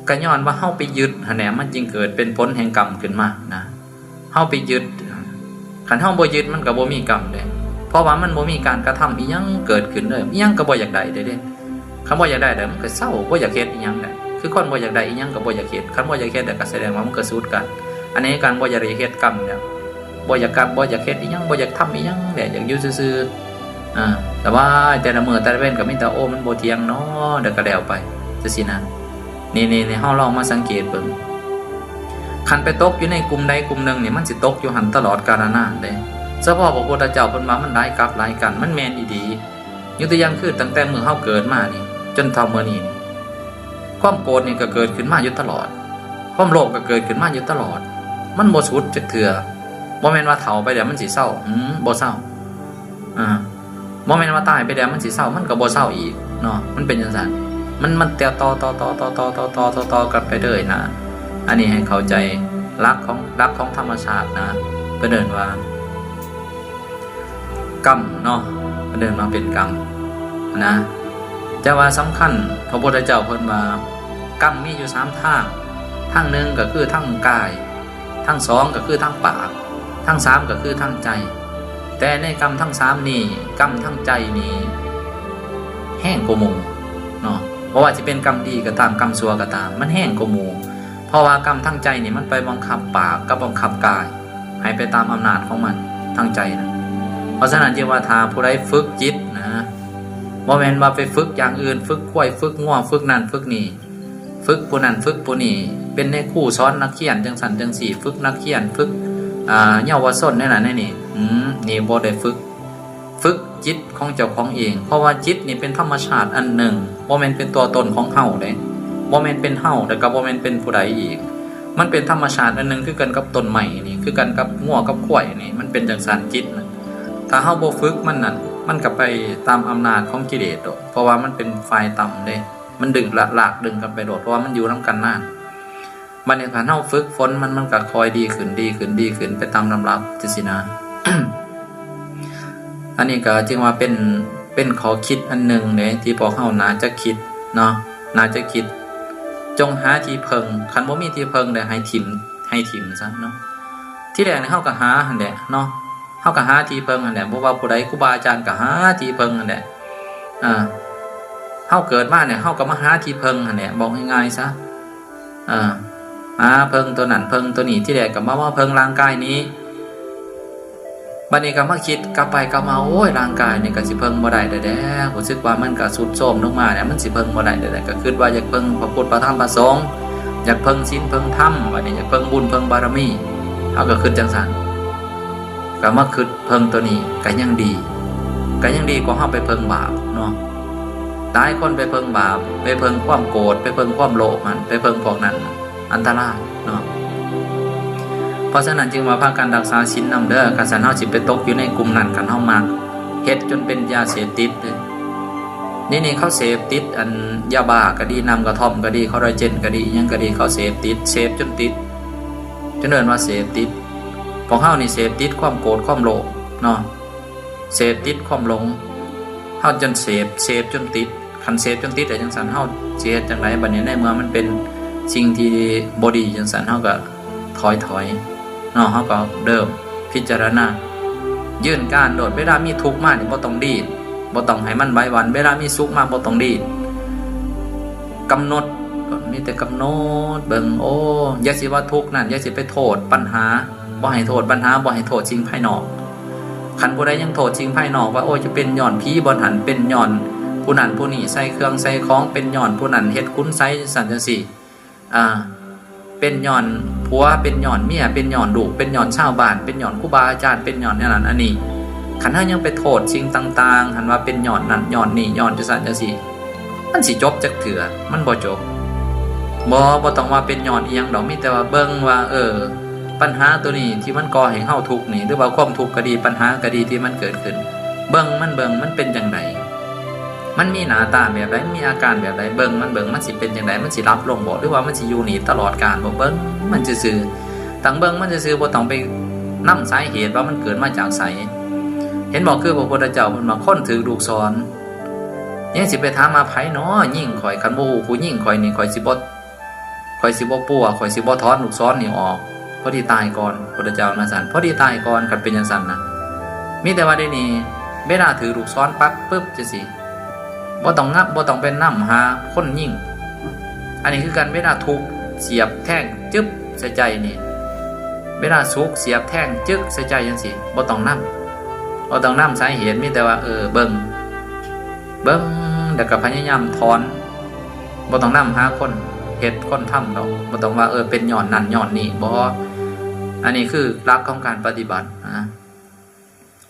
ก็ย้อนว่าเฮาไปยึดหั่นแหละมันจึงเกิดเป็นผลแห่งกรรมขึ้นมานะเฮาไปยึดคันเฮาบ่ยึดมันก็บ่มีกรรมเด้เพราะว่ามันบ่มีการกระทำอีหยังเกิดขึ้นเลยอีหยังก็บ่อยากได้เด้คันบ่อยากได้เด้มันก็เศร้าบ่อยากเฮ็ดอีหยังได้คือคนบ่อยากได้อีหยังก็บ่อยากเฮ็ดคันบ่อยากเฮ็ดก็แสดงว่ามันก็สูดกันอันนี้การบ่อยากเฮ็ดกรรมเนี่ยบ่อยากกรรมบ่อยากเฮ็ดอีหยังบ่อยากทำอีหยังได้อยากอยู่ซื่อๆแต่ว่าแต่ละมื้อแต่ละเว้นก็มีแต่โอ้มันบ่เที่ยงเนาะเดี๋ยวก็แล้วไปจังซี่นะนี่เฮาลองมาสังเกตเบิ่งคันไปตกอยู่ในกลุ่มใดกลุ่มหนึ่งนี่มันสิตกอยู่หันตลอดกาลนานเด้เฉพาะพระพุทธเจ้าเพิ่นว่ามันหลายกับหลายกันมันแม่นอีดียกตัวอย่างคือตั้งแต่มื้อเฮาเกิดมานี่จนเท่ามื้อนี้นี่ความโกรธนี่ก็เกิดขึ้นมาอยู่ตลอดความโลภก็เกิดขึ้นมาอยู่ตลอดมันบ่สุดจักเทื่อบ่แม่นว่าเฒ่าไปแล้วมันสิเศร้าบ่เศร้าบ่แม่นว่าตายไปแล้วมันสิเศร้ามันก็บ่เศร้าอีกเนาะมันเป็นจังซั่นมันต่อกันไปเลยนะอันนี้ให้เข้าใจรักของธรรมชาตินะเพิ่นเดินว่ากรรมเนาะเพิ่นเดินมาเป็นกรรมนะแต่ว่าสำคัญพระพุทธเจ้าเพิ่นว่ากรรมมีอยู่3ทางหนึ่งก็คือทางกายทาง2ก็คือทางปากทาง3ก็คือทางใจแต่ในกรรมทั้ง3นี่กรรมทั้งใจนี่แห้งกว่าหมู่เนาะเพราะว่าจะเป็นกรรมดีก็ตามกรรมชั่วก็ตามมันแห้งกว่าหมู่เพราะว่ากรรมทั้งใจนี่มันไปบังคับปากกับบังคับกายให้ไปตามอำนาจของมันทั้งใจนะเพราะฉะนั้นจึงว่าถ้าผู้ใดฝึกจิตนะบ่แม่นว่าไปฝึกอย่างอื่นฝึกควายฝึกงัวฝึกนั่นฝึกนี่ฝึกผู้นั้นฝึกผู้นี่เป็นในครูสอนนักเขียนจังซั่นจังซี่ฝึกนักเขียนฝึกเยาวชนนั่นน่ะนี่นี่บ่ได้ฝึกจิตของเจ้าของเองเพราะว่าจิตนี่เป็นธรรมชาติอันหนึ่งบ่แม่นเป็นตัวตนของเฮาเด้ บ่แม่นเป็นเฮาแต่ก็บ่แม่นเป็นผู้ใดอีกมันเป็นธรรมชาติอันนึงคือกันกับต้นไม้นี่คือกันกับงัวกับควายนี่มันเป็นจังซั่นจิตนะถ้าเฮาบ่ฝึกมันนั่นมันก็ไปตามอำนาจของกิเลสโดดเพราะว่ามันเป็นฝ่ายต่ำเด้มันดึงลากดึงกันไปโดดเพราะว่ามันอยู่นำกันนานบัดนี้ถ้าเฮาฝึกฝนมันก็คอยดีขึ้นไปตามลำดับจังซี่นะ อันนี้ก็จึงว่าเป็นข้อคิดอันหนึ่งเลยที่พวกเฮาน่าจะคิดเนาะน่าจะคิดจงหาที่เพิงคันบ่มีที่เพิงได้ให้ถิ่มซะเนาะที่แรกนี่เฮาก็หาหั่นแหละเนาะเฮาก็หาที่เพิงหั่นแหละบ่ว่าผู้ใดครูบาอาจารย์ก็หาที่เพิงหั่นแหละเฮาเกิดมาเนี่ยเฮาก็มาหาที่เพิงหั่นแหละบอกง่ายๆซะหาเพิงตัวนั้นเพิงตัวนี้ที่แรกก็มาเพิงร่างกายนี้บัดนี้ก็มาคิดกลับไปกลับมาโอ้ยร่างกายนี่ก็สิเพิ่งบ่ได้แท้ๆรู้สึกว่ามันก็สุดโทรมลงมาเนี่ยมันสิเพิ่งบ่ได้แท้ๆก็คิดว่าอยากเพิ่งพระพุทธพระธรรมพระสงฆ์อยากเพิ่งศีลเพิ่งธรรมบัดนี้อยากเพิ่งบุญเพิ่งบารมีเฮาก็คิดจังซั่นก็มาคิดเพิ่งตัวนี้ก็ยังดีกว่าเฮาไปเพิ่งบาปเนาะหลายคนไปเพิ่งบาปไปเพิ่งความโกรธไปเพิ่งความโลภมันไปเพิ่งพวกนั้นอันตรายเนาะเพราะฉะนั้นจึงว่าพากันรักษาศีลนำเด้อคันสันเฮาสิไปตกอยู่ในกลุ่มนั้นกันเฮามักเฮ็ดจนเป็นยาเสพติดนี่เขาเสพติดอันยาบ้าก็ดีน้ำกระท่อมก็ดีคอลลาเจนก็ดียังก็ดีเขาเสพติดเสพจนติดจนเอิ้นว่าเสพติดพวกเฮานี่เสพติดความโกรธความโลภเนาะเสพติดความหลงเฮาจนเสพจนติดคันเสพจนติดได้จังซั่นเฮาสิเฮ็ดจังไดบัดนี้ในเมื่อมันเป็นสิ่งที่บ่ดีจังซั่นเฮาก็ถอยเนาะเฮาก็เริ่มพิจารณายื่นการโดดเวลามีทุกข์มานี่บ่ต้องดีดบ่ต้องให้มันไหวหวั่นเวลามีสุขมาบ่ต้องดีดกำหนดมีแต่กำหนดเบิ่งโอ้อย่าสิว่าทุกข์นั่นอย่าสิไปโทษปัญหาบ่ให้โทษปัญหาบ่ให้โทษสิ่งภายนอกคันผู้ใดยังโทษสิ่งภายนอกว่าโอ้จะเป็นย้อนผีบ่หันเป็นย้อนผู้นั้นผู้นี้ใส่เครื่องใส่ของเป็นย้อนผู้นั้นเฮ็ดคุณไสสั่นจังซี่เป็นย้อนผัวเป็นย้อนเมียเป็นย้อนลูกเป็นย้อนชาวบ้านเป็นย้อนครูบาอาจารย์เป็นย้อนนั่นอันนี้คันเฮายังไปโทษสิ่งต่างๆหันว่าเป็นย้อนนั่นย้อนนี่ย้อนจังซั่นจังซี่มันสิจบจักเถื่อมันบ่จบบ่ต้องว่าเป็นย้อนอีหยังดอกมีแต่ว่าเบิ่งว่าปัญหาตัวนี้ที่มันก่อให้เฮาทุกข์นี่หรือว่าความทุกข์ก็ดีปัญหาก็ดีที่มันเกิดขึ้นเบิ่งมันเป็นจังไดมันมีหน้าตาแบบใดมีอาการแบบใดเบิ่งมันสิเป็นจังไดมันสิรับลงบ่หรือว่ามันสิอยู่นี่ตลอดกาลบ่เบิ่งมันซื่อๆตั้งเบิ่งมันซื่อๆบ่ต้องไปนำสาเหตุว่ามันเกิดมาจากไสเห็นบ่คือพระพุทธเจ้าเพิ่นว่าคนถือลูกศรยังสิไปถามมาไผเนาะยิ่งข่อยคันบ่ฮู้ผู้ยิ่งข่อยนี่ข่อยสิบ่ปัวข่อยสิบ่ถอนลูกศรนี่ออกพอดีตายก่อนพุทธเจ้ามาสั่นพอดีตายก่อนคันเป็นจังซั่นนะมีแต่ว่าได้นี่เวลาถือลูกศรปั๊บปึ๊บจังซี่บ่ต้องงับบ่ต้องเป็นน้ำหาคนยิ่งอันนี้คือการเวลาทุกข์เสียบแท่งจึ๊บใส่ใจนี่เวลาสุขเสียบแท่งจึ๊กใส่ใจจังซี่บ่ต้องน้ำสาเหตุมีแต่ว่าเบิ่งแล้วก็พยายามถอนบ่ต้องน้ำหาคนเฮ็ดคนทำดอกบ่ต้องว่าเป็นย้อนนั่นย้อนนี่บ่อันนี้คือหลักของการปฏิบัติ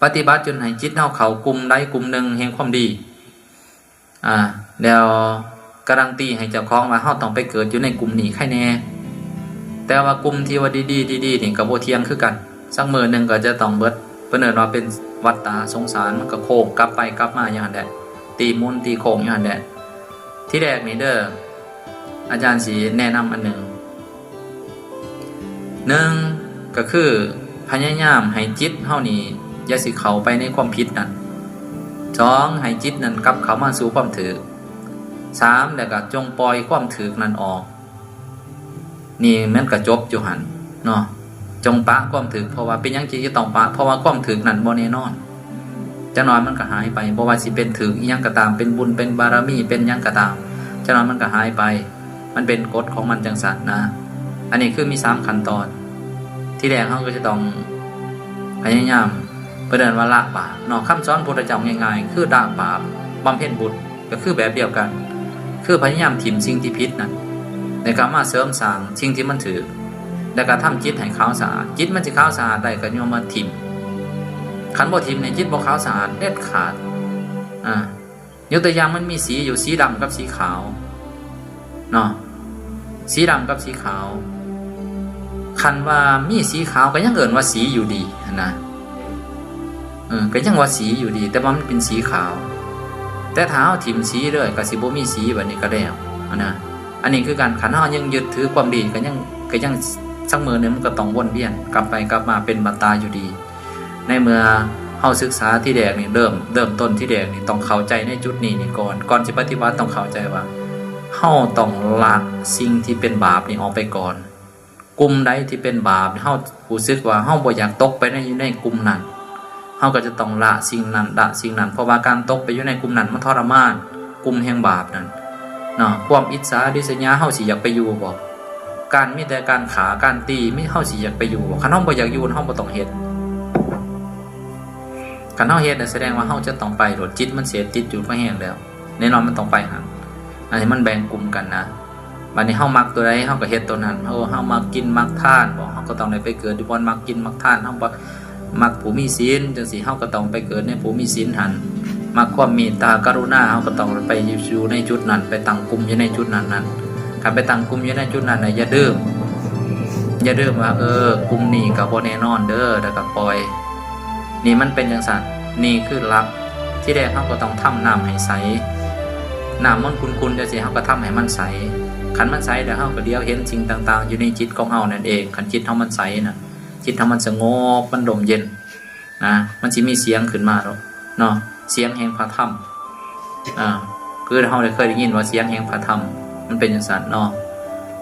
ปฏิบัติจนให้จิตเฮาเข้ากลุ่มใดกลุ่มหนึ่งแห่งความดีแล้วการันตีให้เจ้าของว่าเฮาต้องไปเกิดอยู่ในกลุ่มนี้ใครแน่แต่ว่ากลุ่มที่ว่าดีนี่ก็บ่เที่ยงคือกันสักมื้อนึงก็จะต้องเบิดเพิ่นเอิ้นว่าเป็นวัฏฏะสงสารมันก็โค้งกลับไปกลับมาอย่างนั้นแหละตีมุนตีโค้งอย่างนั้นแหละที่แรกนี่เด้ออาจารย์สิแนะนำอันหนึ่งก็คือพยายามให้จิตเฮานี่อย่าสิเข้าไปในความผิดนั่น2ให้จิตนั้นกลับเข้ามาสู่ความถูก3แล้วก็จงปล่อยความถูกนั้นออกนี่มันก็จบอยู่หั่นเนาะจงปะความถูกเพราะว่าเป็นหยังจิตจะต้องปะเพราะว่าความถูกนั้นบ่แน่นอนจังน้อยมันก็หายไปบ่ว่าสิเป็นถูกอีหยังก็ตามเป็นบุญเป็นบารมีเป็นหยังก็ตามจังน้อยมันก็หายไปมันเป็นกฎของมันจังซั่นนะอันนี้คือมี3ขั้นตอนที่แรกเฮาก็จะต้องพยายามเพิ่นว่าละบาปเนาะคำสอนพุทธเจ้าง่ายๆคือละบาปบำเพ็ญบุญก็คือแบบเดียวกันคือพยายามถิ่มสิ่งที่ผิดนั่นในการมาเสริมสร้างสิ่งที่มันถูกแล้วก็ทำจิตให้ขาวสะอาดจิตมันสิขาวสะอาดได้ก็ย่อมมาถิ่มคันบ่ถิ่มเนี่ยจิตบ่ขาวสะอาดเด็ดขาดยกตัวอย่างมันมีสีอยู่สีดำกับสีขาวเนาะ สีดำกับสีขาวคันว่ามีสีขาวก็ยังเอิ้นว่าสีอยู่ดีนะก็ยังว่าสีอยู่ดีแต่ว่ามันเป็นสีขาวแต่ถ้าเอาถิ่มสีเลยก็สิบ่มีสีแบบนี้ก็แล้วนะอันนี้คือการขันเฮายังยึดถือความดีก็ยังสักมือนึงมันก็ต้องวนเวียนกลับไปกลับมาเป็นบัตตาอยู่ดีในเมื่อเฮาศึกษาที่แดกนี่เริ่มต้นที่แดกนี่ต้องเข้าใจในจุดนี้นี่ก่อนสิปฏิบัติต้องเข้าใจว่าเฮาต้องละสิ่งที่เป็นบาปนี่ออกไปก่อนกลุ่มใดที่เป็นบาปเฮารู้สึกว่าเฮาบ่อยากตกไปในกลุ่มนั้นเฮาก็จะต้องละสิ่งนั้นเพราะว่าการตกไปอยู่ในกลุ่มนั้นมันทรมานกลุ่มแห่งบาปนั้นเนาะความอิจฉาริษยาเฮาสิอยากไปอยู่บ่การมีแต่การขาการตีไม่เฮาสิอยากไปอยู่บ่คันเฮาบ่อยากอยู่เฮาบ่ต้องเฮ็ดคันเฮาเฮ็ดแสดงว่าเฮาจะต้องไปโดดจิตมันเสพติดอยู่ก็แห้งแล้วแน่นอนมันต้องไปหั่นอันนี้มันแบ่งกลุ่มกันนะบัดนี้เฮามักตัวใดเฮาก็เฮ็ดตัวนั้นเฮามักกินมักทานบ่เฮาก็ต้องได้ไปเกิดที่บ่มักกินมักทานเฮาบ่มักผู้มีศีลจังซี่เฮาก็ต้องไปเกิดในผู้มีศีลหั่นมักความเมตตากรุณาเฮาก็ต้องไปอยู่ในจุดนั้นไปตั้งกลุ่มอยู่ในจุดนั้นการไปตั้งกลุ่มอยู่ในจุดนั้นน่ะอย่าดื้อว่ากลุ่มนี้ก็บ่แน่นอนเด้อแล้วก็ปล่อยนี่มันเป็นจังซั่นนี่คือหลักที่แรกเฮาก็ต้องทำน้ำให้ใสน้ำมันขุ่นๆจังซี่เฮาก็ทำให้มันใสคันมันใสแล้วเฮาก็เดียวเห็นสิ่งต่างๆอยู่ในจิตของเฮานั่นเองคันจิตเฮามันใสน่ะจิตเฮามันสงบมันลมเย็นนะมันสิมีเสียงขึ้นมาเนาะเสียงแห่งพระธรรมคือเฮาได้เคยได้ยินว่าเสียงแห่งพระธรรมมันเป็นจังซั่นเนาะ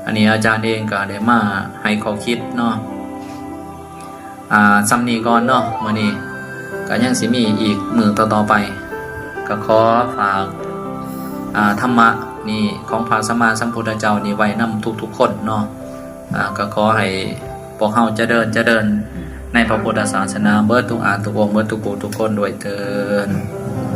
อันนี้อาจารย์เองก็ได้มาให้ข้อคิดเนาะซ้ำนี้ก่อนเนาะมื้อนี้ก็ยังสิมีอีกมื้อต่อๆไปก็ขอฝากธรรมะนี่ของพระสัมมาสัมพุทธเจ้านี่ไว้นำทุกๆคนเนาะก็ขอให้พวกเฮาเจริญในพระพุทธศาสนาเบิดทุกอาทุกองค์เบิดทุกผู้ทุกคนด้วยเถิด